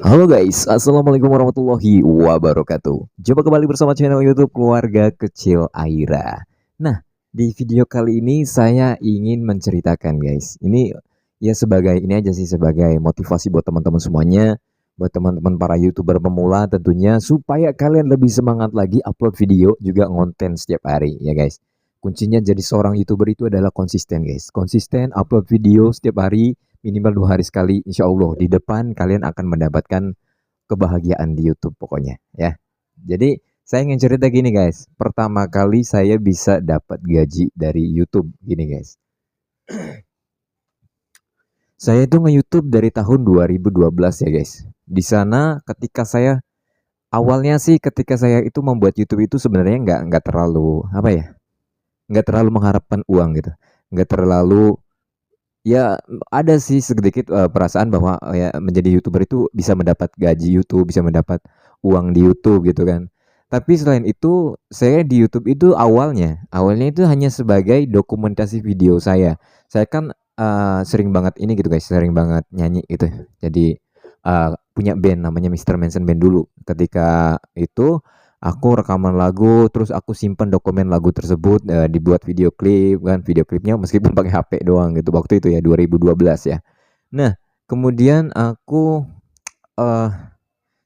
Halo guys, assalamualaikum warahmatullahi wabarakatuh. Jumpa kembali bersama channel YouTube Keluarga Kecil Aira. Nah, di video kali ini saya ingin menceritakan guys. Ini ya sebagai ini aja sih sebagai motivasi buat teman-teman semuanya, buat teman-teman para YouTuber pemula tentunya supaya kalian lebih semangat lagi upload video juga ngonten setiap hari ya guys. Kuncinya jadi seorang YouTuber itu adalah konsisten guys. Konsisten upload video setiap hari minimal 2 hari sekali, insya Allah di depan kalian akan mendapatkan kebahagiaan di YouTube pokoknya ya. Jadi saya ingin cerita gini guys, pertama kali saya bisa dapat gaji dari YouTube gini guys. Saya itu nge-YouTube dari tahun 2012 ya guys. Di sana ketika saya awalnya sih ketika saya itu membuat YouTube itu sebenarnya nggak terlalu apa ya, nggak terlalu mengharapkan uang gitu, nggak terlalu. Ya, ada sih sedikit, perasaan bahwa, ya menjadi YouTuber itu bisa mendapat gaji YouTube, bisa mendapat uang di YouTube gitu kan. Tapi selain itu, saya di YouTube itu awalnya itu hanya sebagai dokumentasi video saya. Saya kan, sering banget ini gitu guys, sering banget nyanyi gitu. Jadi, punya band namanya Mister Manson Band dulu. Ketika itu aku rekaman lagu, terus aku simpan dokumen lagu tersebut, dibuat video klip kan, video klipnya meskipun pakai HP doang gitu waktu itu ya 2012 ya. Nah, kemudian aku, eee,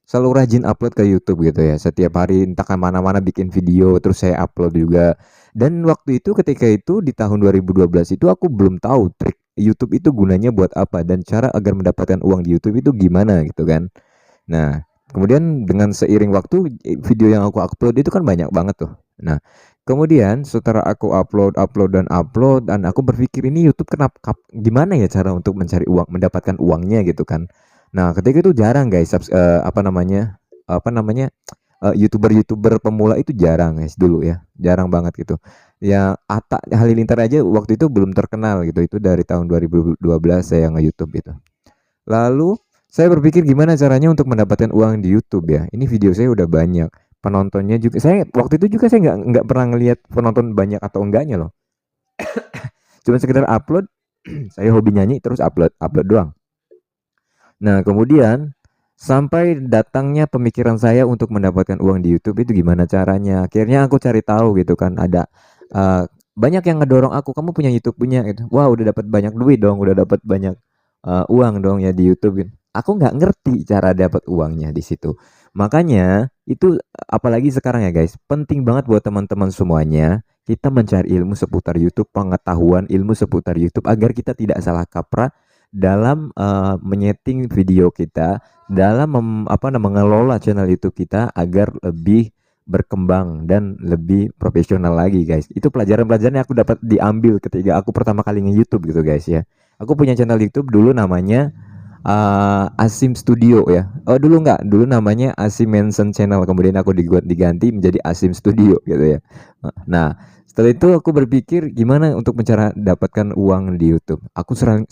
selalu rajin upload ke YouTube gitu ya, setiap hari entah ke mana-mana bikin video terus saya upload juga. Dan waktu itu ketika itu di tahun 2012 itu aku belum tahu trik YouTube itu gunanya buat apa dan cara agar mendapatkan uang di YouTube itu gimana gitu kan. Nah, kemudian dengan seiring waktu, video yang aku upload itu kan banyak banget tuh. Nah, kemudian setelah aku upload dan aku berpikir ini YouTube gimana ya cara untuk mencari uang, mendapatkan uangnya gitu kan. Nah, ketika itu jarang guys, apa namanya, YouTuber-YouTuber pemula itu jarang guys dulu ya, jarang banget gitu. Ya Atta Halilintar aja waktu itu belum terkenal gitu, itu dari tahun 2012 saya nge-YouTube gitu. Lalu saya berpikir gimana caranya untuk mendapatkan uang di YouTube ya. Ini video saya udah banyak, penontonnya juga. Saya waktu itu juga saya nggak pernah ngelihat penonton banyak atau enggaknya loh. Cuma sekedar upload, saya hobi nyanyi terus upload upload doang. Nah kemudian sampai datangnya pemikiran saya untuk mendapatkan uang di YouTube itu gimana caranya. Akhirnya aku cari tahu gitu kan ada banyak yang ngedorong aku, kamu punya YouTube punya gitu. Wah udah dapat banyak duit dong, udah dapat banyak uang dong ya di YouTube gitu. Aku nggak ngerti cara dapat uangnya di situ. Makanya itu apalagi sekarang ya guys, penting banget buat teman-teman semuanya kita mencari ilmu seputar YouTube, pengetahuan ilmu seputar YouTube agar kita tidak salah kaprah dalam menyeting video kita, dalam mengelola channel YouTube kita agar lebih berkembang dan lebih profesional lagi guys. Itu pelajaran-pelajaran yang aku dapat diambil ketika aku pertama kali nge-YouTube gitu guys ya. Aku punya channel YouTube dulu namanya Asim Studio ya. Oh dulu enggak, dulu namanya Asim Manson Channel. Kemudian aku diganti menjadi Asim Studio gitu ya. Nah, setelah itu aku berpikir gimana untuk mencari dapatkan uang di YouTube. Aku sering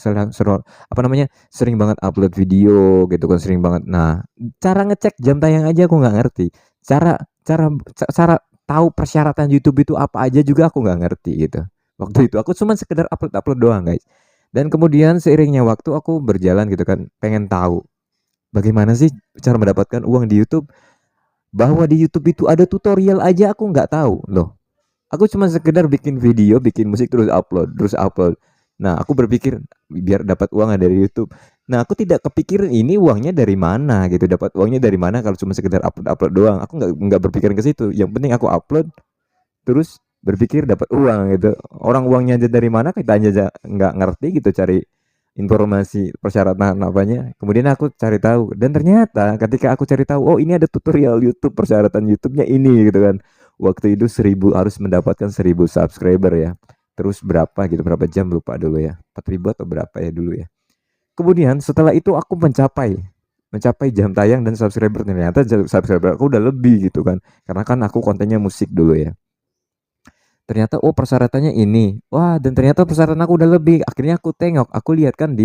banget upload video gitu kan, sering banget. Nah, cara ngecek jam tayang aja aku nggak ngerti. Cara cara cara tahu persyaratan YouTube itu apa aja juga aku nggak ngerti gitu. Waktu itu aku cuma sekedar upload-upload doang, guys. Dan kemudian seiringnya waktu aku berjalan gitu kan, pengen tahu bagaimana sih cara mendapatkan uang di YouTube. Bahwa di YouTube itu ada tutorial aja aku nggak tahu loh. Aku cuma sekedar bikin video, bikin musik terus upload, terus upload. Nah, aku berpikir biar dapat uang dari YouTube. Nah, aku tidak kepikiran ini uangnya dari mana gitu, dapat uangnya dari mana kalau cuma sekedar upload-upload doang. Aku nggak berpikiran ke situ. Yang penting aku upload terus berpikir dapat uang gitu. Orang uangnya aja dari mana kita aja nggak ngerti gitu cari informasi persyaratan apanya. Kemudian aku cari tahu dan ternyata ketika aku cari tahu, oh ini ada tutorial YouTube, persyaratan YouTube-nya ini gitu kan. Waktu itu 1000 harus mendapatkan 1000 subscriber ya. Terus berapa gitu, berapa jam lupa dulu ya. 4000 atau berapa ya dulu ya. Kemudian setelah itu aku mencapai mencapai jam tayang dan subscriber, ternyata subscriber aku udah lebih gitu kan. Karena kan aku kontennya musik dulu ya. Ternyata oh persyaratannya ini. Wah, dan ternyata persyaratan aku udah lebih. Akhirnya aku tengok, aku lihat kan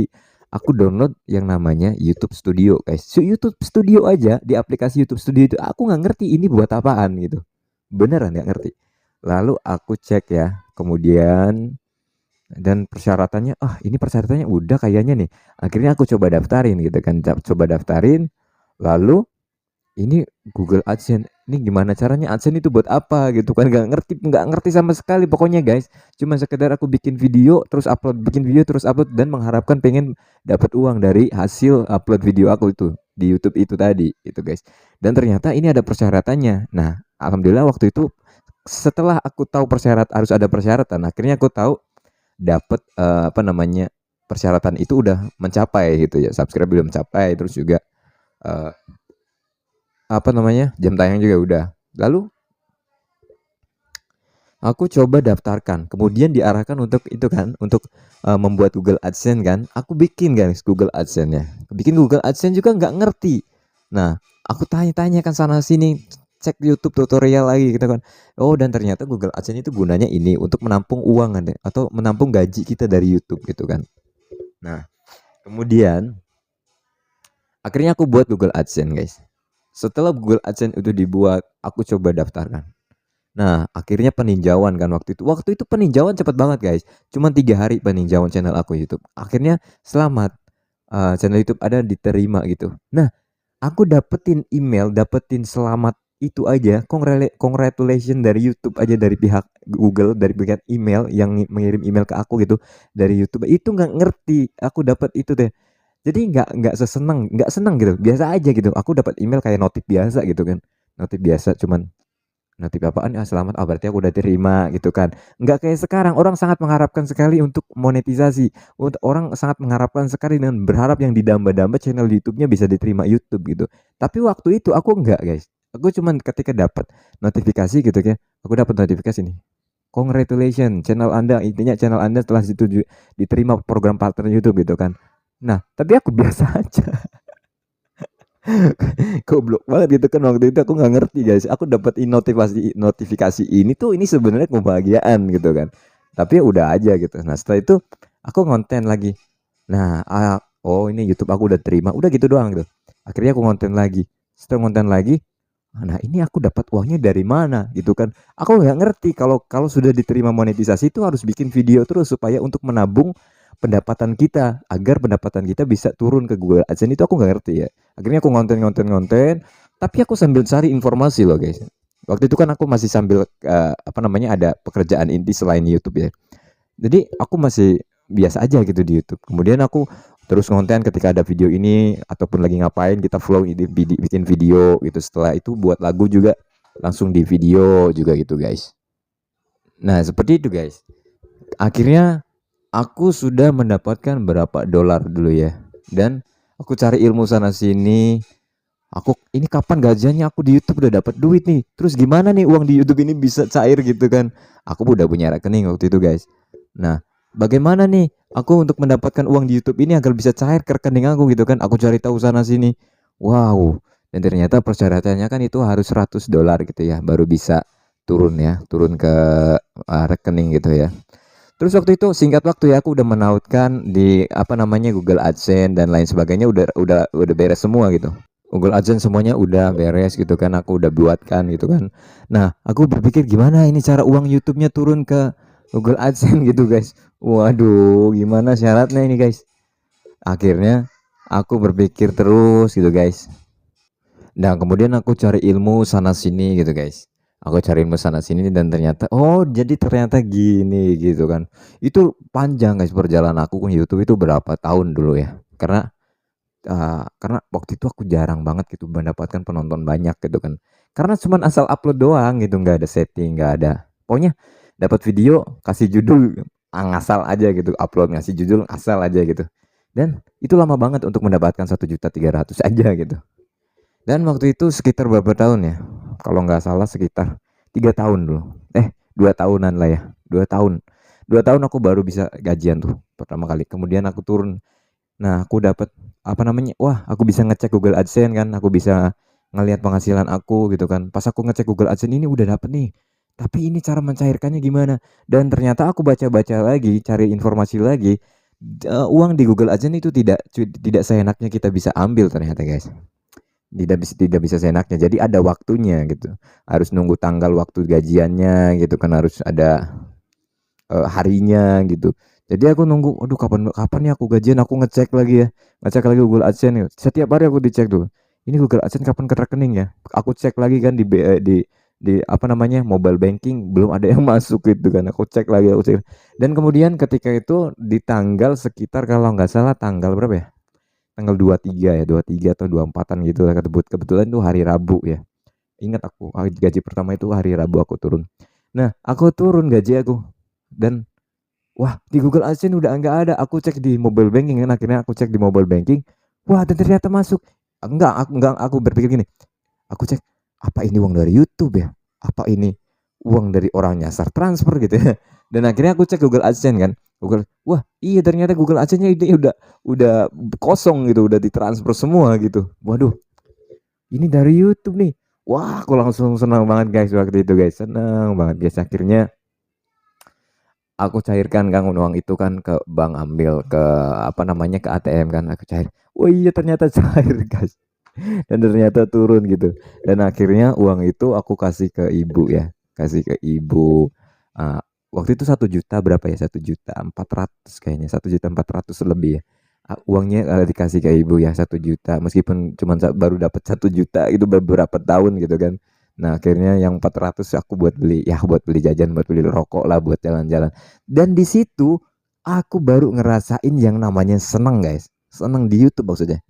aku download yang namanya YouTube Studio, guys. YouTube Studio aja di aplikasi YouTube Studio itu aku nggak ngerti ini buat apaan gitu. Beneran nggak ngerti. Lalu aku cek ya, kemudian dan persyaratannya, ah ini persyaratannya udah kayaknya nih. Akhirnya aku coba daftarin gitu kan, coba daftarin. Lalu ini Google AdSense, ini gimana caranya AdSense itu buat apa gitu kan, nggak ngerti sama sekali pokoknya guys. Cuma sekedar aku bikin video terus upload, bikin video terus upload, dan mengharapkan pengen dapat uang dari hasil upload video aku itu di YouTube itu tadi itu guys. Dan ternyata ini ada persyaratannya. Nah, alhamdulillah waktu itu setelah aku tahu harus ada persyaratan, akhirnya aku tahu dapat apa namanya, persyaratan itu udah mencapai gitu ya, subscribe udah mencapai, terus juga eh, apa namanya, jam tayang juga udah. Lalu aku coba daftarkan, kemudian diarahkan untuk itu kan, untuk membuat Google AdSense kan. Aku bikin guys Google AdSense-nya. Bikin Google AdSense juga nggak ngerti. Nah, aku tanya-tanya kan sana sini, cek YouTube tutorial lagi gitu kan. Oh, dan ternyata Google AdSense itu gunanya ini untuk menampung uang kan, atau menampung gaji kita dari YouTube gitu kan. Nah, kemudian akhirnya aku buat Google AdSense guys. Setelah Google AdSense itu dibuat, aku coba daftarkan. Nah, akhirnya peninjauan kan waktu itu. Waktu itu peninjauan cepet banget guys. Cuman 3 hari peninjauan channel aku YouTube. Akhirnya selamat, channel YouTube ada diterima gitu. Nah, aku dapetin email, dapetin selamat itu aja, congratulation dari YouTube aja, dari pihak Google, dari pihak email yang mengirim email ke aku gitu dari YouTube. Itu nggak ngerti aku dapat itu deh. Jadi nggak seneng gitu, biasa aja gitu. Aku dapat email kayak notif biasa gitu kan. Notif biasa, cuman notif apaan, ah selamat, ah berarti aku udah terima gitu kan. Nggak kayak sekarang, orang sangat mengharapkan sekali untuk monetisasi. Untuk orang sangat mengharapkan sekali dan berharap yang didamba-damba channel YouTube-nya bisa diterima YouTube gitu. Tapi waktu itu aku enggak guys. Aku cuman ketika dapat notifikasi gitu ya, aku dapat notifikasi nih. Congratulations, channel Anda, intinya channel Anda telah diterima program partner YouTube gitu kan. Nah, tapi aku biasa aja. Goblok banget gitu kan, waktu itu aku nggak ngerti guys. Aku dapat notifikasi ini tuh, ini sebenarnya kebahagiaan gitu kan. Tapi ya udah aja gitu. Nah, setelah itu aku ngonten lagi. Nah, oh ini YouTube aku udah terima. Udah gitu doang gitu. Akhirnya aku ngonten lagi. Setelah ngonten lagi, nah ini aku dapat uangnya dari mana gitu kan. Aku nggak ngerti kalau kalau sudah diterima monetisasi itu harus bikin video terus supaya untuk menabung pendapatan kita, agar pendapatan kita bisa turun ke Google AdSense. Itu aku nggak ngerti ya. Akhirnya aku ngonten, tapi aku sambil cari informasi loh guys. Waktu itu kan aku masih sambil apa namanya, ada pekerjaan inti selain YouTube ya. Jadi aku masih biasa aja gitu di YouTube. Kemudian aku terus konten ketika ada video ini ataupun lagi ngapain, kita flow bikin video gitu. Setelah itu buat lagu juga langsung di video juga gitu guys. Nah, seperti itu guys. Akhirnya aku sudah mendapatkan berapa dolar dulu ya. Dan aku cari ilmu sana sini. Aku ini kapan gajiannya aku di YouTube udah dapat duit nih. Terus gimana nih uang di YouTube ini bisa cair gitu kan? Aku udah punya rekening waktu itu guys. Nah, bagaimana nih aku untuk mendapatkan uang di YouTube ini agar bisa cair ke rekening aku gitu kan? Aku cari tahu sana sini. Wow. Dan ternyata persyaratannya kan itu harus 100 dolar gitu ya, baru bisa turun ya, turun ke rekening gitu ya. Terus waktu itu singkat waktu ya, aku udah menautkan di apa namanya, Google AdSense dan lain sebagainya, udah beres semua gitu. Google AdSense semuanya udah beres gitu kan, aku udah buatkan gitu kan. Nah, aku berpikir gimana ini cara uang YouTube-nya turun ke Google AdSense gitu guys. Waduh, gimana syaratnya ini guys? Akhirnya aku berpikir terus gitu guys. Nah, kemudian aku cari ilmu sana sini gitu guys. Aku cari ilmu sana sini dan ternyata, oh jadi ternyata gini gitu kan. Itu panjang guys perjalanan aku ke YouTube itu berapa tahun dulu ya. Karena waktu itu aku jarang banget gitu mendapatkan penonton banyak gitu kan. Karena cuman asal upload doang gitu, nggak ada setting, nggak ada. Pokoknya dapat video, kasih judul, ngasal aja gitu, upload ngasih judul asal aja gitu. Dan itu lama banget untuk mendapatkan 1.300.000 aja gitu. Dan waktu itu sekitar berapa tahun ya? Kalau nggak salah sekitar 3 tahun dulu. 2 tahunan lah ya. 2 tahun. 2 tahun aku baru bisa gajian tuh pertama kali. Kemudian aku turun. Nah, aku dapat apa namanya? Wah, aku bisa ngecek Google AdSense kan. Aku bisa ngelihat penghasilan aku gitu kan. Pas aku ngecek Google AdSense ini udah dapet nih. Tapi ini cara mencairkannya gimana? Dan ternyata aku baca-baca lagi, cari informasi lagi. Uang di Google AdSense itu tidak seenaknya kita bisa ambil ternyata guys. Tidak bisa seenaknya, jadi ada waktunya gitu, harus nunggu tanggal waktu gajiannya gitu kan, harus ada harinya gitu. Jadi aku nunggu, aduh kapan kapan nih aku gajian, aku ngecek lagi ya, ngecek lagi Google AdSense nih. Setiap hari aku dicek tuh, ini Google AdSense kapan ke rekening ya? Aku cek lagi kan di apa namanya mobile banking belum ada yang masuk gitu kan. Aku cek lagi, aku cek. Dan kemudian ketika itu di tanggal sekitar kalau nggak salah tanggal berapa ya? Tanggal 23 ya, 23 atau 24-an gitu lah. Kebetulan itu hari Rabu ya. Ingat aku gaji pertama itu hari Rabu aku turun. Nah, aku turun gaji aku dan wah, di Google AdSense udah nggak ada. Aku cek di mobile banking kan, akhirnya aku cek di mobile banking. Wah, dan ternyata masuk. Enggak, aku berpikir gini. Aku cek, apa ini uang dari YouTube ya? Apa ini uang dari orang nyasar transfer gitu ya? Dan akhirnya aku cek Google AdSense kan. Google, wah iya ternyata Google AdSense-nya ini udah kosong gitu, udah ditransfer semua gitu. Waduh, ini dari YouTube nih. Wah, aku langsung senang banget guys waktu itu guys, senang banget guys. Akhirnya aku cairkan kan uang itu kan ke bank, ambil ke apa namanya ke ATM kan, aku cair. Oh iya ternyata cair guys. Dan ternyata turun gitu. Dan akhirnya uang itu aku kasih ke ibu ya, kasih ke ibu. Uh, Waktu itu 1 juta berapa ya, 1.400.000 kayaknya, 1.400.000 lebih ya. Uangnya dikasih ke ibu ya 1 juta, meskipun cuma baru dapat 1 juta itu beberapa tahun gitu kan. Nah akhirnya yang 400 aku buat beli ya, buat beli jajan, buat beli rokok lah, buat jalan-jalan. Dan di situ aku baru ngerasain yang namanya seneng guys, seneng di YouTube maksudnya.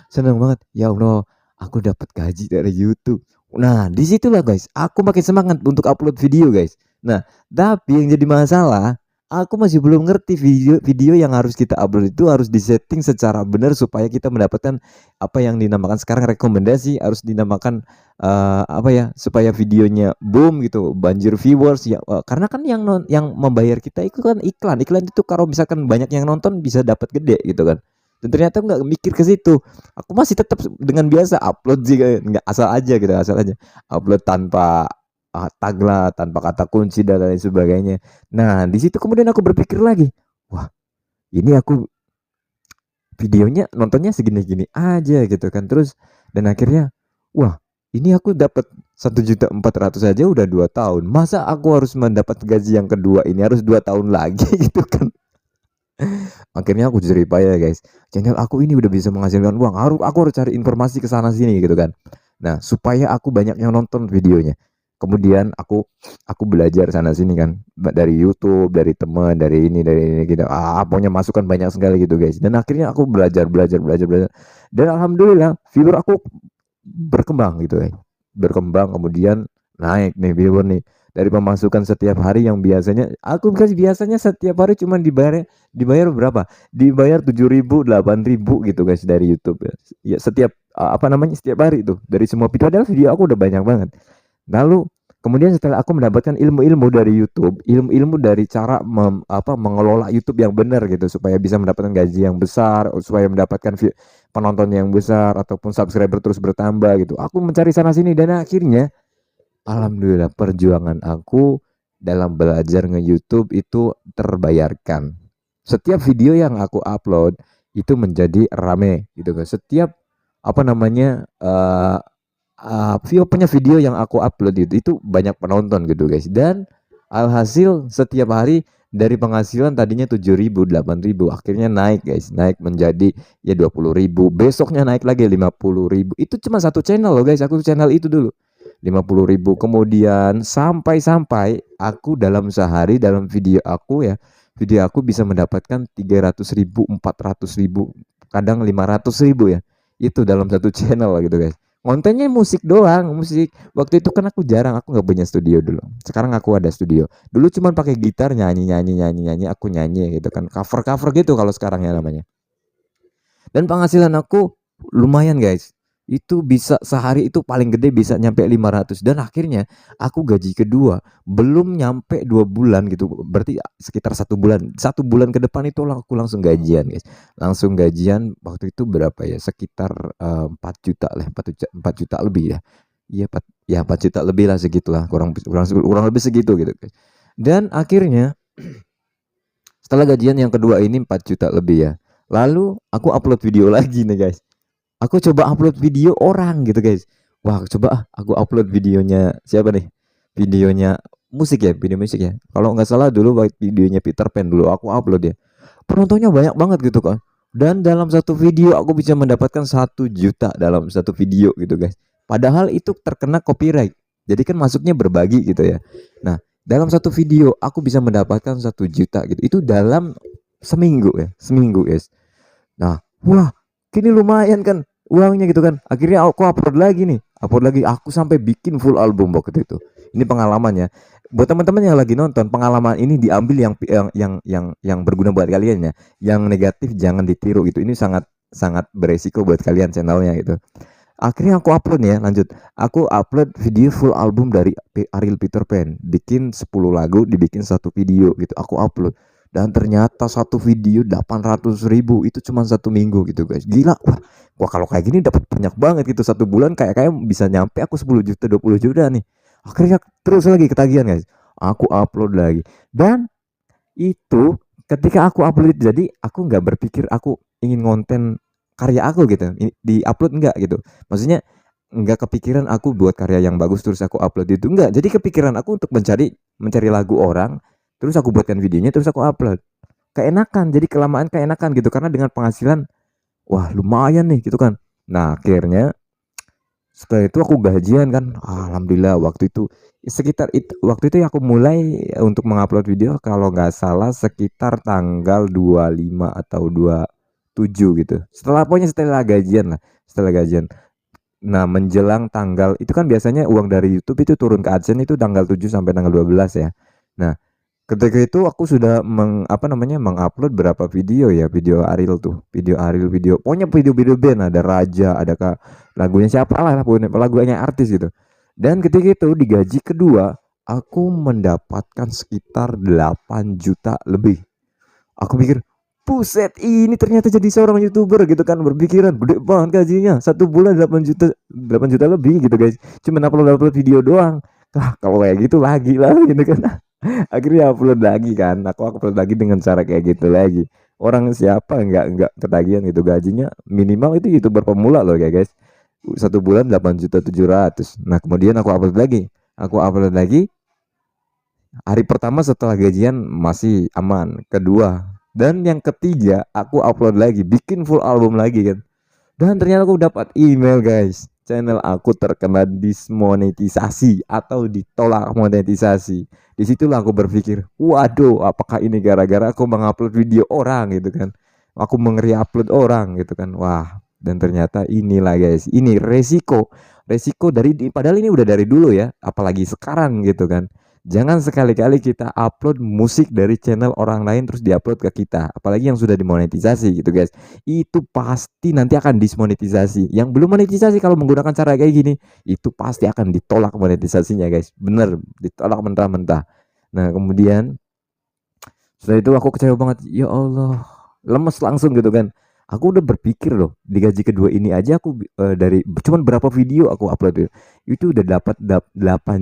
Seneng banget. Ya Allah, aku dapat gaji dari YouTube. Nah, disitulah guys, aku makin semangat untuk upload video guys. Nah, tapi yang jadi masalah, aku masih belum ngerti video yang harus kita upload itu harus disetting secara benar supaya kita mendapatkan apa yang dinamakan sekarang rekomendasi, harus dinamakan apa ya, supaya videonya boom gitu, banjir viewers ya. Karena kan yang membayar kita itu kan iklan. Iklan itu kalau misalkan banyak yang nonton bisa dapat gede gitu kan. Dan ternyata nggak mikir ke situ. Aku masih tetap dengan biasa upload sih, nggak asal aja gitu, asal aja upload tanpa tag lah, tanpa kata kunci dan lain sebagainya. Nah di situ kemudian aku berpikir lagi, wah ini aku videonya nontonnya segini-gini aja gitu kan. Terus dan akhirnya wah ini aku dapat 1.400.000 aja udah 2 tahun, masa aku harus mendapat gaji yang kedua ini harus 2 tahun lagi gitu kan. Akhirnya aku jadi payah guys, channel aku ini udah bisa menghasilkan uang, aku harus cari informasi ke sana sini gitu kan. Nah supaya aku banyak yang nonton videonya, kemudian aku belajar sana sini kan, dari YouTube, dari teman, dari ini gitu. Pokoknya masukan banyak sekali gitu guys. Dan akhirnya aku belajar. Dan alhamdulillah viewer aku berkembang gitu guys, berkembang, kemudian naik nih viewer nih. Dari pemasukan setiap hari yang biasanya aku kasih, biasanya setiap hari cuma dibayar berapa? Dibayar 7.000 8.000 gitu guys dari YouTube ya. Ya setiap apa namanya setiap hari itu dari semua video, adalah video aku udah banyak banget. Lalu kemudian setelah aku mendapatkan ilmu-ilmu dari YouTube, ilmu-ilmu dari cara mengelola YouTube yang benar gitu supaya bisa mendapatkan gaji yang besar, supaya mendapatkan penonton yang besar ataupun subscriber terus bertambah gitu. Aku mencari sana sini dan akhirnya alhamdulillah perjuangan aku dalam belajar nge-YouTube itu terbayarkan. Setiap video yang aku upload itu menjadi rame gitu kan. Setiap apa namanya video yang aku upload itu banyak penonton gitu guys. Dan alhasil setiap hari dari penghasilan tadinya 7.000 8.000 akhirnya naik guys, naik menjadi ya 20.000, besoknya naik lagi 50.000. Itu cuma satu channel loh guys, aku channel itu dulu 50.000, kemudian sampai aku dalam sehari dalam video aku bisa mendapatkan 300.000 400.000, kadang 500.000 ya, itu dalam satu channel gitu guys. Kontennya musik doang, musik. Waktu itu kan aku jarang, aku nggak punya studio dulu. Sekarang aku ada studio. Dulu cuman pakai gitar, nyanyi, aku nyanyi gitu kan, cover gitu kalau sekarang ya namanya. Dan penghasilan aku lumayan guys, itu bisa sehari itu paling gede bisa nyampe 500. Dan akhirnya aku gaji kedua belum nyampe 2 bulan gitu, berarti sekitar 1 bulan ke depan itu aku langsung gajian guys, langsung gajian. Waktu itu berapa ya, sekitar 4 juta lah, 4 juta lebih ya. Iya 4 juta lebih lah, segitulah, kurang lebih segitu gitu guys. Dan akhirnya setelah gajian yang kedua ini 4 juta lebih ya, lalu aku upload video lagi nih guys. Aku coba upload video orang gitu guys. Wah coba aku upload videonya siapa nih, videonya musik ya, video musik ya, kalau nggak salah dulu videonya Peter Pan dulu aku upload ya. Penontonnya banyak banget gitu kan. Dan dalam satu video aku bisa mendapatkan 1 juta dalam satu video gitu guys. Padahal itu terkena copyright. Jadi kan masuknya berbagi gitu ya. Nah, dalam satu video aku bisa mendapatkan 1 juta gitu. Itu dalam seminggu ya, seminggu guys. Nah, wah, kini lumayan kan uangnya gitu kan. Akhirnya aku upload lagi nih, upload lagi. Aku sampai bikin full album waktu itu. Ini pengalamannya. Buat teman-teman yang lagi nonton, pengalaman ini diambil yang berguna buat kalian ya. Yang negatif jangan ditiru gitu. Ini sangat sangat beresiko buat kalian channelnya gitu. Akhirnya aku upload ya, lanjut. Aku upload video full album dari Ariel Peter Pan. Bikin 10 lagu, dibikin satu video gitu. Aku upload. Dan ternyata satu video 800.000 itu cuma 1 minggu gitu guys. Gila, wah kalau kayak gini dapat banyak banget gitu. 1 bulan kayak bisa nyampe aku 10 juta 20 juta nih. Akhirnya terus lagi ketagihan guys. Aku upload lagi. Dan itu ketika aku upload, jadi aku nggak berpikir aku ingin konten karya aku gitu di upload, enggak gitu, maksudnya nggak kepikiran aku buat karya yang bagus terus aku upload itu, enggak. Jadi kepikiran aku untuk mencari mencari lagu orang, terus aku buatkan videonya, terus aku upload. Keenakan, jadi kelamaan keenakan gitu, karena dengan penghasilan wah lumayan nih gitu kan. Nah akhirnya setelah itu aku gajian kan, alhamdulillah. Waktu itu sekitar itu, waktu itu aku mulai untuk mengupload video kalau nggak salah sekitar tanggal 25 atau 27 gitu. Setelah pokoknya setelah gajian lah, setelah gajian. Nah, menjelang tanggal itu kan biasanya uang dari YouTube itu turun ke AdSense itu tanggal 7 sampai tanggal 12 ya. Nah, ketika itu aku sudah apa namanya, mengupload berapa video ya, video Ariel tuh, video Ariel, video pokoknya video-video band, ada Raja, ada kak lagunya siapa lah, pokoknya lagunya artis gitu. Dan ketika itu di gaji kedua aku mendapatkan sekitar 8 juta lebih. Aku pikir, buset, ini ternyata jadi seorang YouTuber gitu kan, berpikiran gede banget gajinya. 1 bulan 8 juta, 8 juta lebih gitu guys. Cuma upload video doang. Kalau kayak gitu lagi lah gitu kan. Akhirnya upload lagi kan. Aku upload lagi dengan cara kayak gitu lagi. Orang siapa nggak ketagihan gitu, gajinya minimal itu YouTuber pemula loh ya guys. 1 bulan 8.700.000. Nah, kemudian aku upload lagi. Aku upload lagi. Hari pertama setelah gajian masih aman. Kedua dan yang ketiga aku upload lagi, bikin full album lagi kan. Dan ternyata aku dapat email guys, channel aku terkena dismonetisasi atau ditolak monetisasi. Disitulah aku berpikir, waduh, apakah ini gara-gara aku mengupload video orang gitu kan, aku mengre-upload orang gitu kan. Wah, dan ternyata inilah guys, ini resiko, resiko dari, padahal ini udah dari dulu ya, apalagi sekarang gitu kan. Jangan sekali-kali kita upload musik dari channel orang lain terus diupload ke kita, apalagi yang sudah dimonetisasi gitu guys. Itu pasti nanti akan dismonetisasi. Yang belum monetisasi kalau menggunakan cara kayak gini, itu pasti akan ditolak monetisasinya guys. Bener, ditolak mentah-mentah. Nah kemudian setelah itu aku kecewa banget. Ya Allah, lemes langsung gitu kan. Aku udah berpikir loh, di gaji kedua ini aja aku dari cuman berapa video aku upload itu udah dapat 8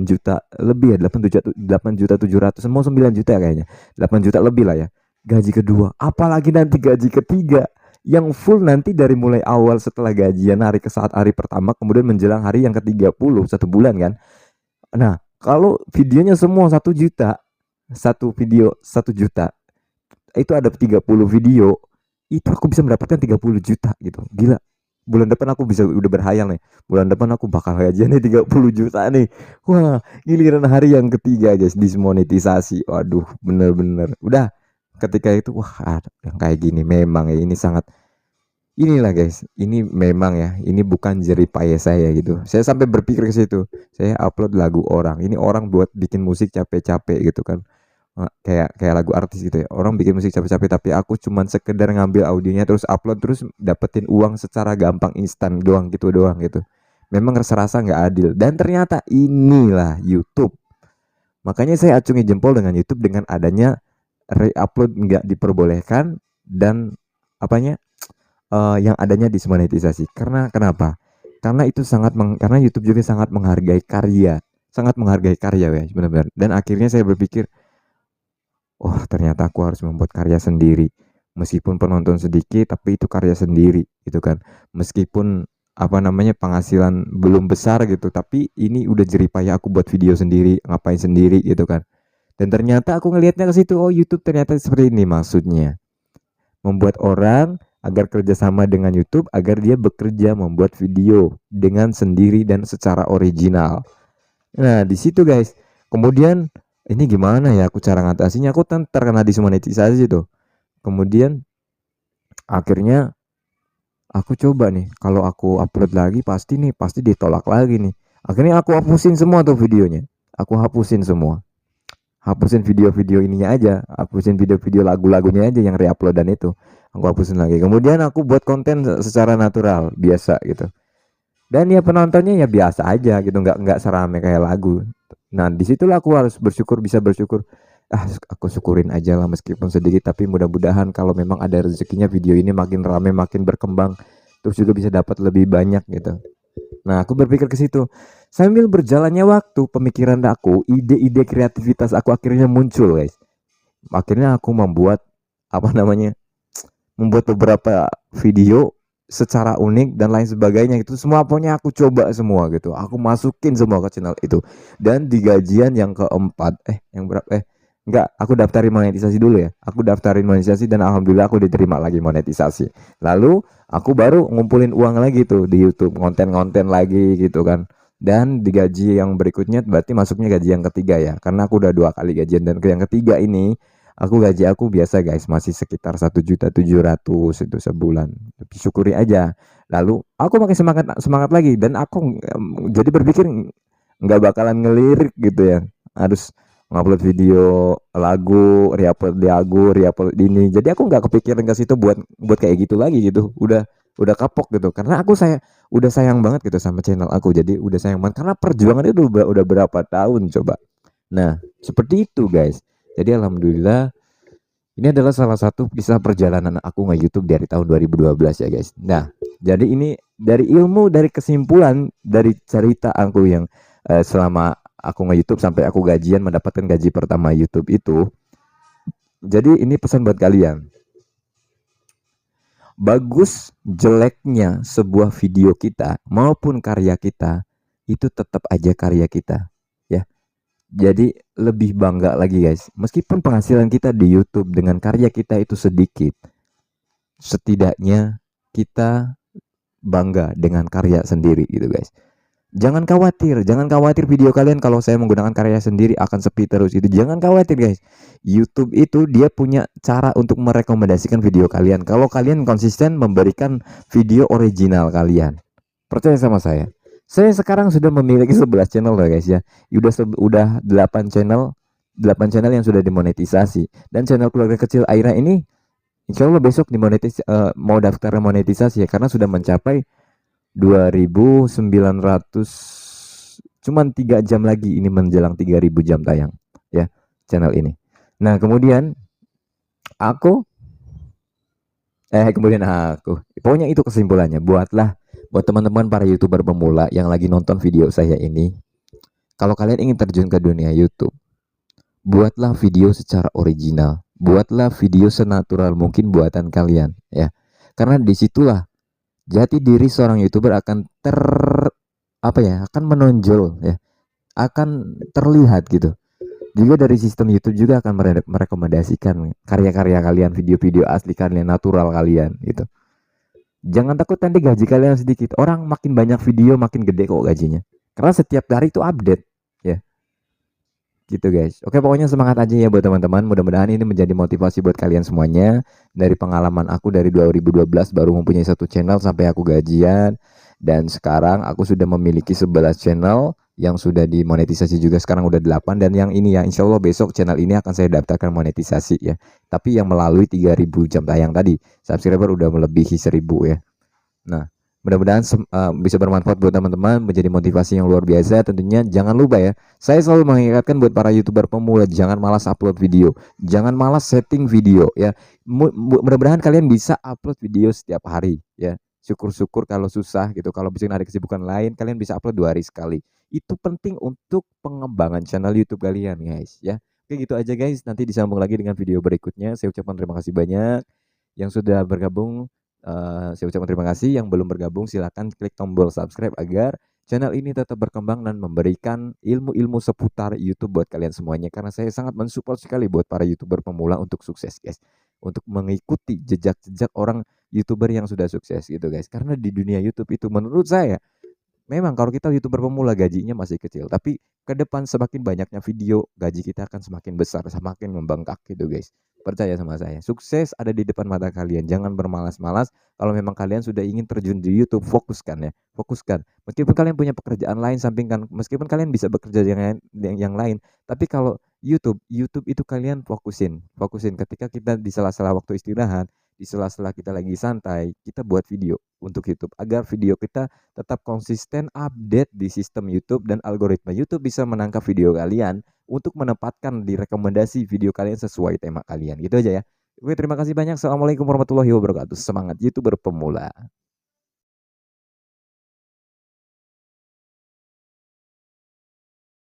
juta lebih ya, 8 juta 700, mau 9 juta kayaknya, 8 juta lebih lah ya gaji kedua. Apalagi nanti gaji ketiga yang full, nanti dari mulai awal setelah gajian hari ke saat hari pertama kemudian menjelang hari yang ke-30 1 bulan kan. Nah kalau videonya semua 1 juta, satu video 1 juta, itu ada 30 video, itu aku bisa mendapatkan 30 juta gitu. Gila. Bulan depan aku bisa udah berhayal nih. Bulan depan aku bakal gajian nih 30 juta nih. Wah, giliran hari yang ketiga guys dismonetisasi. Waduh, bener-bener. Udah ketika itu wah, yang kayak gini memang ya ini sangat, inilah guys. Ini memang ya, ini bukan jerih payah saya gitu. Saya sampai berpikir ke situ. Saya upload lagu orang. Ini orang buat bikin musik capek-capek gitu kan. Kayak kayak lagu artis gitu ya, orang bikin musik capek-capek tapi aku cuman sekedar ngambil audionya terus upload terus dapetin uang secara gampang instan doang gitu doang gitu. Memang rasa-rasa nggak adil, dan ternyata inilah YouTube. Makanya saya acungi jempol dengan YouTube dengan adanya re-upload nggak diperbolehkan, dan apanya, yang adanya dismonetisasi. Karena kenapa? Karena itu karena YouTube juga sangat menghargai karya ya benar-benar. Dan akhirnya saya berpikir, oh ternyata aku harus membuat karya sendiri. Meskipun penonton sedikit, tapi itu karya sendiri gitu kan. Meskipun apa namanya penghasilan belum besar gitu, tapi ini udah jerih payah aku buat video sendiri, ngapain sendiri gitu kan. Dan ternyata aku ngelihatnya ke situ, oh YouTube ternyata seperti ini maksudnya. Membuat orang agar kerjasama dengan YouTube, agar dia bekerja membuat video dengan sendiri dan secara original. Nah, di situ guys. Kemudian ini gimana ya aku cara ngatasinya? Aku terkena dismonetisasi tuh. Kemudian akhirnya aku coba nih, kalau aku upload lagi pasti ditolak lagi nih. Akhirnya aku hapusin semua tuh videonya. Aku hapusin semua. Hapusin video-video ininya aja, hapusin video-video lagu-lagunya aja yang reuploadan itu. Aku hapusin lagi. Kemudian aku buat konten secara natural, biasa gitu. Dan ya penontonnya ya biasa aja gitu, nggak serame kayak lagu. Nah disitulah aku harus bersyukur, bisa bersyukur. Aku syukurin aja lah meskipun sedikit, tapi mudah-mudahan kalau memang ada rezekinya video ini makin rame, makin berkembang, terus juga bisa dapat lebih banyak gitu. Nah aku berpikir ke situ. Sambil berjalannya waktu, pemikiran aku, ide-ide kreativitas aku akhirnya muncul guys. Akhirnya aku membuat apa namanya, membuat beberapa video secara unik dan lain sebagainya. Itu semua pokoknya aku coba semua gitu, aku masukin semua ke channel itu. Dan di gajian yang keempat, yang berapa, enggak, aku daftarin monetisasi dulu ya, aku daftarin monetisasi dan alhamdulillah aku diterima lagi monetisasi. Lalu aku baru ngumpulin uang lagi tuh di YouTube, konten-konten lagi gitu kan. Dan di gaji yang berikutnya berarti masuknya gaji yang ketiga ya, karena aku udah 2 kali gajian. Dan ke yang ketiga ini gaji aku biasa guys, masih sekitar 1.700.000 itu sebulan. Tapi syukuri aja. Lalu aku makin semangat semangat lagi, dan aku jadi berpikir nggak bakalan ngelirik gitu ya. Harus ngupload video lagu, ini. Jadi aku nggak kepikiran ke situ buat buat kayak gitu lagi gitu. Udah kapok gitu. Karena udah sayang banget gitu sama channel aku. Jadi udah sayang banget karena perjuangan itu udah berapa tahun coba. Nah, seperti itu guys. Jadi alhamdulillah ini adalah salah satu kisah perjalanan aku nge-YouTube dari tahun 2012 ya guys. Nah, jadi ini dari ilmu, dari kesimpulan, dari cerita aku yang selama aku nge-YouTube sampai aku gajian, mendapatkan gaji pertama YouTube itu. Jadi ini pesan buat kalian. Bagus jeleknya sebuah video kita maupun karya kita, itu tetap aja karya kita. Ya, jadi lebih bangga lagi guys, meskipun penghasilan kita di YouTube dengan karya kita itu sedikit, setidaknya kita bangga dengan karya sendiri gitu guys. Jangan khawatir video kalian kalau saya menggunakan karya sendiri akan sepi terus itu. Jangan khawatir guys. YouTube itu dia punya cara untuk merekomendasikan video kalian kalau kalian konsisten memberikan video original kalian. Percaya sama saya. Saya sekarang sudah memiliki 11 channel loh guys ya. Udah 8 channel, 8 channel yang sudah dimonetisasi, dan channel keluarga kecil Aira ini insya Allah besok mau daftar monetisasi ya, karena sudah mencapai 2.900, cuman 3 jam lagi ini menjelang 3.000 jam tayang ya channel ini. Nah, kemudian aku pokoknya itu kesimpulannya. Buat teman-teman para YouTuber pemula yang lagi nonton video saya ini, kalau kalian ingin terjun ke dunia YouTube, buatlah video secara original, buatlah video senatural mungkin buatan kalian ya, karena disitulah jati diri seorang YouTuber akan menonjol ya, akan terlihat gitu. Juga dari sistem YouTube juga akan merekomendasikan karya-karya kalian, video-video asli kalian, natural kalian gitu. Jangan takut nanti gaji kalian sedikit, orang makin banyak video makin gede kok gajinya, karena setiap hari itu update ya gitu guys. Oke, pokoknya semangat aja ya buat teman-teman. Mudah-mudahan ini menjadi motivasi buat kalian semuanya. Dari pengalaman aku dari 2012 baru mempunyai 1 channel sampai aku gajian, dan sekarang aku sudah memiliki 11 channel yang sudah dimonetisasi juga, sekarang udah 8. Dan yang ini ya, insya Allah besok channel ini akan saya daftarkan monetisasi ya, tapi yang melalui 3.000 jam tayang tadi. Subscriber udah melebihi 1.000 ya. Nah, mudah-mudahan bisa bermanfaat buat teman-teman, menjadi motivasi yang luar biasa. Tentunya jangan lupa ya, saya selalu mengingatkan buat para YouTuber pemula, jangan malas upload video, jangan malas setting video ya. Mudah-mudahan kalian bisa upload video setiap hari ya. Syukur-syukur kalau susah gitu, kalau bisa ada kesibukan lain, kalian bisa upload 2 hari sekali. Itu penting untuk pengembangan channel YouTube kalian guys ya. Oke, gitu aja guys, nanti disambung lagi dengan video berikutnya. Saya ucapkan terima kasih banyak yang sudah bergabung. Saya ucapkan terima kasih. Yang belum bergabung silahkan klik tombol subscribe agar channel ini tetap berkembang dan memberikan ilmu-ilmu seputar YouTube buat kalian semuanya, karena saya sangat mensupport sekali buat para YouTuber pemula untuk sukses guys. untuk mengikuti jejak-jejak orang YouTuber yang sudah sukses gitu guys. Karena di dunia YouTube itu menurut saya memang kalau kita YouTuber pemula gajinya masih kecil, tapi ke depan semakin banyaknya video, gaji kita akan semakin besar, semakin membengkak gitu guys. Percaya sama saya, sukses ada di depan mata kalian. Jangan bermalas-malas. Kalau memang kalian sudah ingin terjun di YouTube, fokuskan ya, fokuskan. Meskipun kalian punya pekerjaan lain, sampingkan. Meskipun kalian bisa bekerja yang lain, tapi kalau YouTube itu kalian fokusin, fokusin. Ketika kita di sela-sela waktu istirahat, di sela-sela kita lagi santai, kita buat video untuk YouTube agar video kita tetap konsisten update di sistem YouTube dan algoritma YouTube bisa menangkap video kalian untuk menempatkan di rekomendasi video kalian sesuai tema kalian. Gitu aja ya. Oke, terima kasih banyak. Assalamualaikum warahmatullahi wabarakatuh. Semangat YouTuber pemula.